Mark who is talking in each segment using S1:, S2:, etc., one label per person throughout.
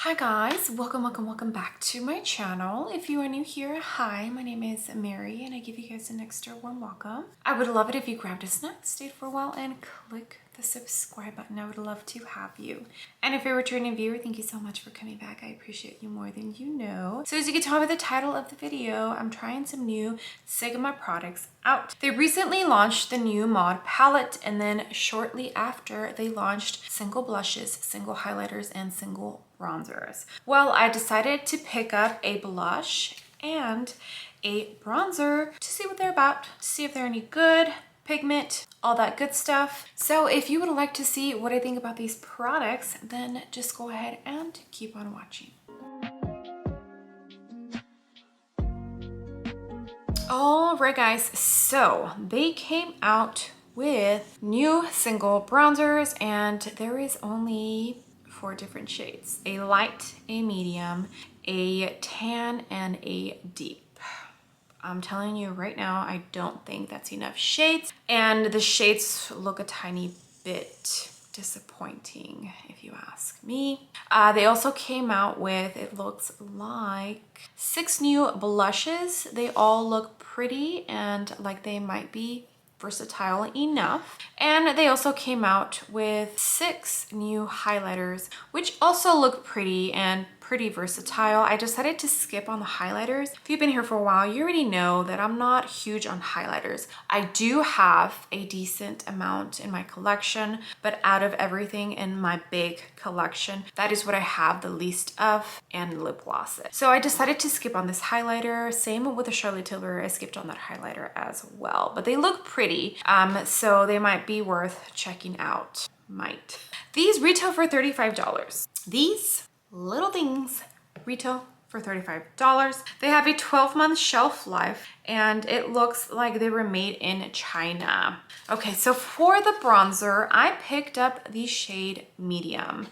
S1: Hi guys, welcome back to my channel. If you are new here, hi, my name is Mary and I give you guys an extra warm welcome. I would love it if you grabbed a snack, stayed for a while, and click the subscribe button. I would love to have you. And if you're a returning viewer, thank you so much for coming back. I appreciate you more than you know. So as you can tell by the title of the video, I'm trying some new Sigma products out. They recently launched the new Mod palette, and then shortly after they launched single blushes, single highlighters, and single bronzers. Well, I decided to pick up a blush and a bronzer to see what they're about, to see if they're any good, pigment, all that good stuff. So if you would like to see what I think about these products, then just go ahead and keep on watching. All right guys, so they came out with new single bronzers and there is only 4 different shades: a light, a medium, a tan, and a deep. I'm telling you right now, I don't think that's enough shades, and the shades look a tiny bit disappointing if you ask me. They also came out with, it looks like, 6 new blushes. They all look pretty and like they might be versatile enough. And they also came out with 6 new highlighters, which also look pretty and pretty versatile. I decided to skip on the highlighters. If you've been here for a while, you already know that I'm not huge on highlighters. I do have a decent amount in my collection, but out of everything in my big collection, that is what I have the least of, and lip glosses. So I decided to skip on this highlighter. Same with the Charlotte Tilbury, I skipped on that highlighter as well, but they look pretty, so they might be worth checking out. Might. These retail for $35. These little things retail for $35. They have a 12-month shelf life and it looks like they were made in China. Okay, so for the bronzer, I picked up the shade medium.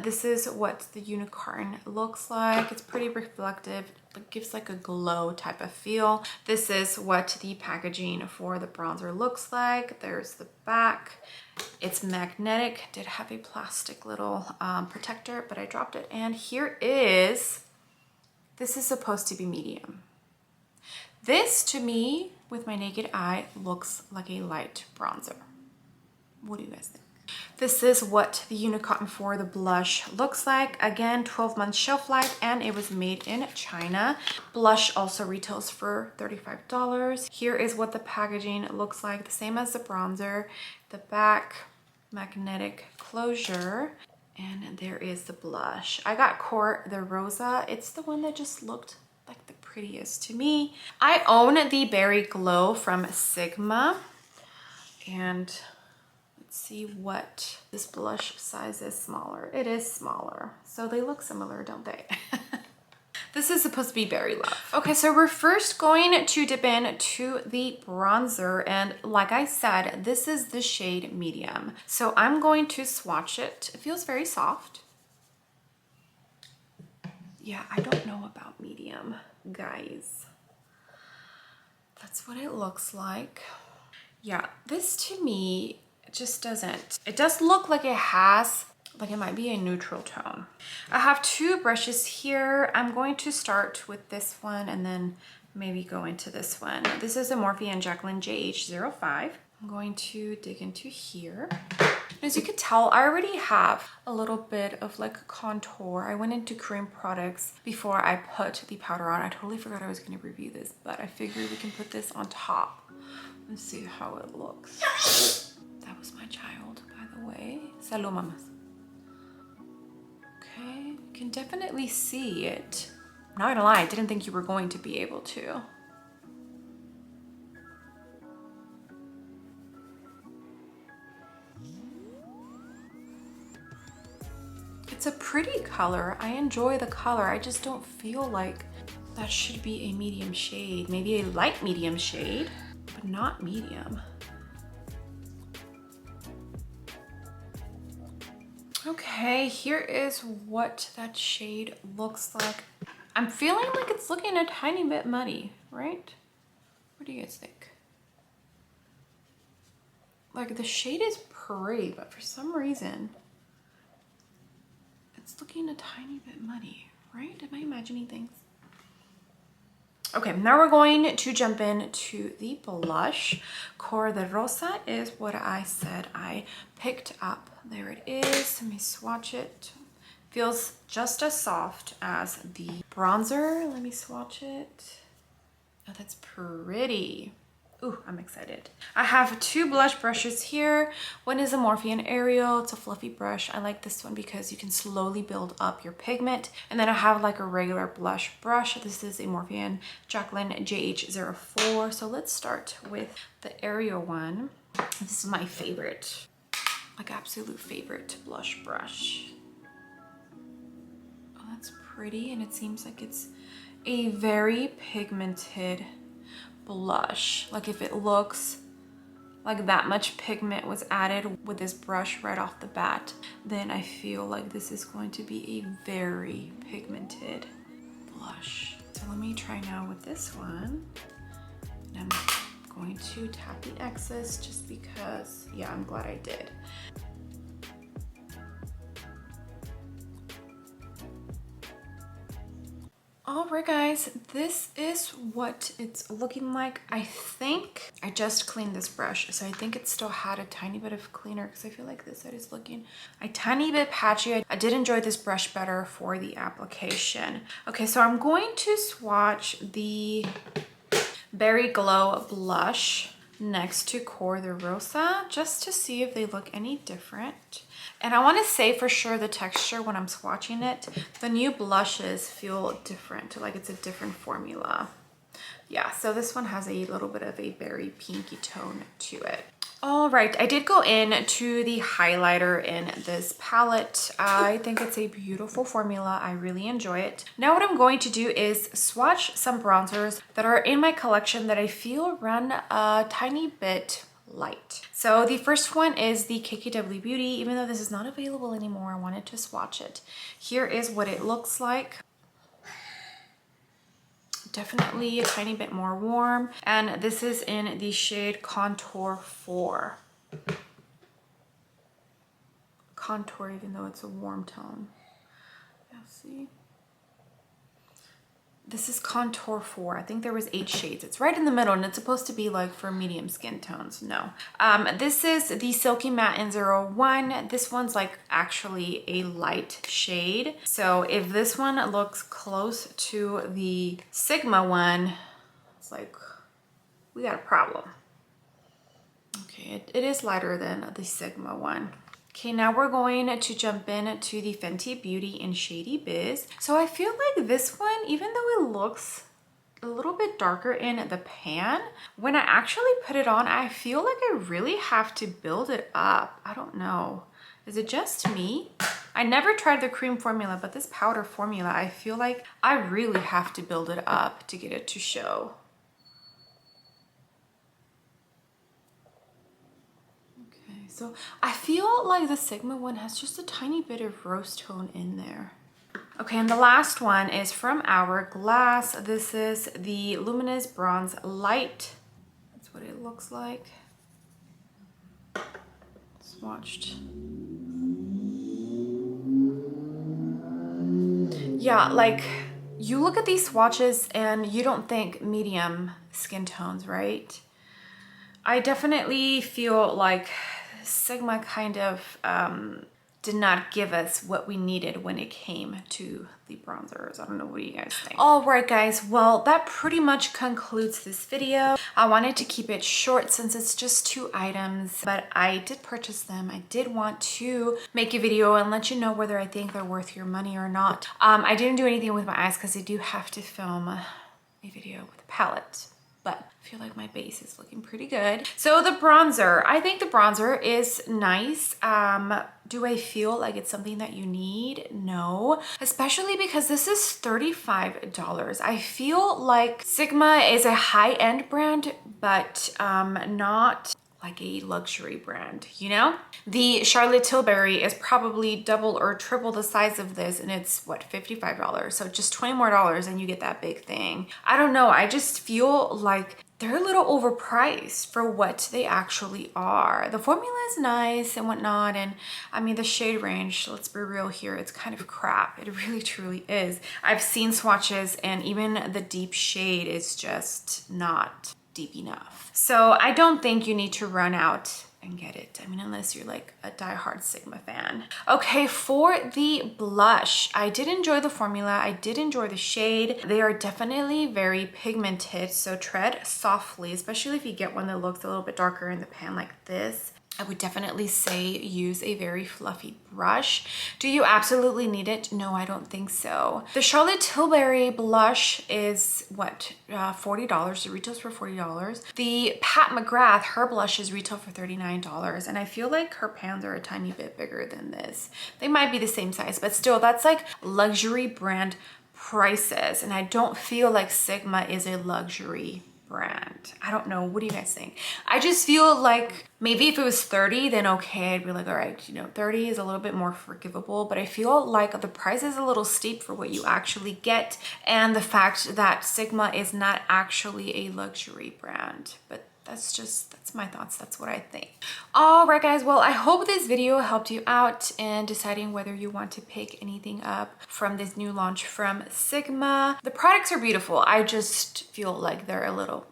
S1: This is what the unicorn looks like. It's pretty reflective. It gives like a glow type of feel. This is what the packaging for the bronzer looks like. There's the back. It's magnetic. Did have a plastic little protector, but I dropped it. And here is, this is supposed to be medium. This to me, with my naked eye, looks like a light bronzer. What do you guys think? This is what the Unicorn for the blush looks like. Again, 12-month shelf life, and it was made in China. Blush also retails for $35. Here is what the packaging looks like, the same as the bronzer. The back, magnetic closure, and there is the blush. I got Core the Rosa. It's the one that just looked like the prettiest to me. I own the Berry Glow from Sigma, and see what this blush size is. Smaller. It is smaller, so they look similar, don't they? This is supposed to be Berry Love. Okay, so we're first going to dip in to the bronzer, and like I said, this is the shade medium, so I'm going to swatch it. It feels very soft. Yeah, I don't know about medium, guys. That's what it looks like. Yeah, this to me just doesn't. It does look like it has, like it might be a neutral tone. I have 2 brushes here. I'm going to start with this one and then maybe go into this one. This is a Morphe and Jacqueline JH05. I'm going to dig into here. As you can tell, I already have a little bit of like contour. I went into cream products before I put the powder on. I totally forgot I was going to review this, but I figured we can put this on top. Let's see how it looks. That was my child, by the way. Salud, mamas. Okay, you can definitely see it. I'm not gonna lie, I didn't think you were going to be able to. It's a pretty color. I enjoy the color. I just don't feel like that should be a medium shade. Maybe a light medium shade, but not medium. Okay, here is what that shade looks like. I'm feeling like it's looking a tiny bit muddy, right? What do you guys think? Like the shade is pretty, but for some reason, It's looking a tiny bit muddy, right? Am I imagining things? Okay, now we're going to jump into the blush. Cor de Rosa is what I said I picked up. There it is. Let me swatch it. Feels just as soft as the bronzer. Let me swatch it. Oh, that's pretty. Ooh, I'm excited. I have two blush brushes here. One is a Morphe Ariel. It's a fluffy brush. I like this one because you can slowly build up your pigment. And then I have like a regular blush brush. This is a Morphe Jacqueline JH04. So let's start with the Ariel one. This is my favorite, like absolute favorite blush brush. Oh, that's pretty. And it seems like it's a very pigmented blush. Like if it looks like that much pigment was added with this brush right off the bat, then I feel like this is going to be a very pigmented blush. So let me try now with this one. And I'm going to tap the excess just because, yeah, I'm glad I did. All right, guys, this is what it's looking like. I think I just cleaned this brush, so I think it still had a tiny bit of cleaner because I feel like this side is looking a tiny bit patchy. I did enjoy this brush better for the application. Okay, so I'm going to swatch the Berry Glow blush next to Cor de Rosa just to see if they look any different. And I want to say for sure the texture when I'm swatching it, the new blushes feel different, like it's a different formula. Yeah, so this one has a little bit of a berry pinky tone to it. All right, I did go in to the highlighter in this palette. I think it's a beautiful formula. I really enjoy it. Now what I'm going to do is swatch some bronzers that are in my collection that I feel run a tiny bit light. So the first one is the KKW Beauty. Even though this is not available anymore, I wanted to swatch it. Here is what it looks like. Definitely a tiny bit more warm. And this is in the shade Contour 4. Contour, even though it's a warm tone. Yeah, see? This is Contour 4. I think there was 8 shades. It's right in the middle and it's supposed to be like for medium skin tones. No. This is the Silky Matte in 01. This one's like actually a light shade. So if this one looks close to the Sigma one, it's like we got a problem. Okay, it is lighter than the Sigma one. Okay, now we're going to jump in to the Fenty Beauty in Shady Biz. So I feel like this one, even though it looks a little bit darker in the pan, when I actually put it on, I feel like I really have to build it up. I don't know. Is it just me? I never tried the cream formula, but this powder formula, I feel like I really have to build it up to get it to show. So I feel like the Sigma one has just a tiny bit of rose tone in there. Okay, and the last one is from Hourglass. This is the Luminous Bronze Light. That's what it looks like. Swatched. Yeah, like you look at these swatches and you don't think medium skin tones, right? I definitely feel like Sigma kind of did not give us what we needed when it came to the bronzers. I don't know, what do you guys think? All right, guys, well, that pretty much concludes this video. I wanted to keep it short since it's just 2 items, but I did purchase them. I did want to make a video and let you know whether I think they're worth your money or not. I didn't do anything with my eyes because I do have to film a video with a palette. But I feel like my base is looking pretty good. So the bronzer, I think the bronzer is nice. Do I feel like it's something that you need? No, especially because this is $35. I feel like Sigma is a high-end brand, but not like a luxury brand, you know? The Charlotte Tilbury is probably double or triple the size of this, and it's what, $55? So just $20 more and you get that big thing. I don't know, I just feel like they're a little overpriced for what they actually are. The formula is nice and whatnot, and I mean the shade range, let's be real here, it's kind of crap. It really truly is. I've seen swatches and even the deep shade is just not deep enough. So I don't think you need to run out and get it. I mean, unless you're like a diehard Sigma fan. Okay, for the blush, I did enjoy the formula. I did enjoy the shade. They are definitely very pigmented, so tread softly, especially if you get one that looks a little bit darker in the pan like this. I would definitely say use a very fluffy brush. Do you absolutely need it? No, I don't think so. The Charlotte Tilbury blush is what, $40. It retails for $40. The Pat McGrath, her blushes retail for $39. And I feel like her pans are a tiny bit bigger than this. They might be the same size, but still that's like luxury brand prices. And I don't feel like Sigma is a luxury brand. I don't know. What do you guys think? I just feel like maybe if it was 30, then okay, I'd be like, all right, you know, 30 is a little bit more forgivable, but I feel like the price is a little steep for what you actually get, and the fact that Sigma is not actually a luxury brand. But that's my thoughts. That's what I think. All right, guys. Well, I hope this video helped you out in deciding whether you want to pick anything up from this new launch from Sigma. The products are beautiful. I just feel like they're a little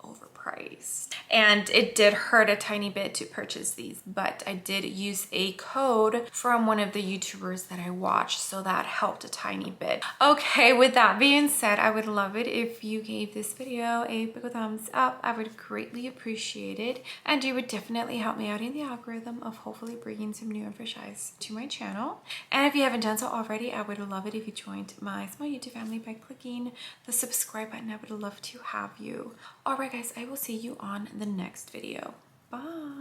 S1: overpriced. And it did hurt a tiny bit to purchase these, but I did use a code from one of the YouTubers that I watched, so that helped a tiny bit. Okay, with that being said, I would love it if you gave this video a big thumbs up. I would greatly appreciate it, and you would definitely help me out in the algorithm of hopefully bringing some new and fresh eyes to my channel. And if you haven't done so already, I would love it if you joined my small YouTube family by clicking the subscribe button. I would love to have you. All right, guys, I will see you on the next video. Bye.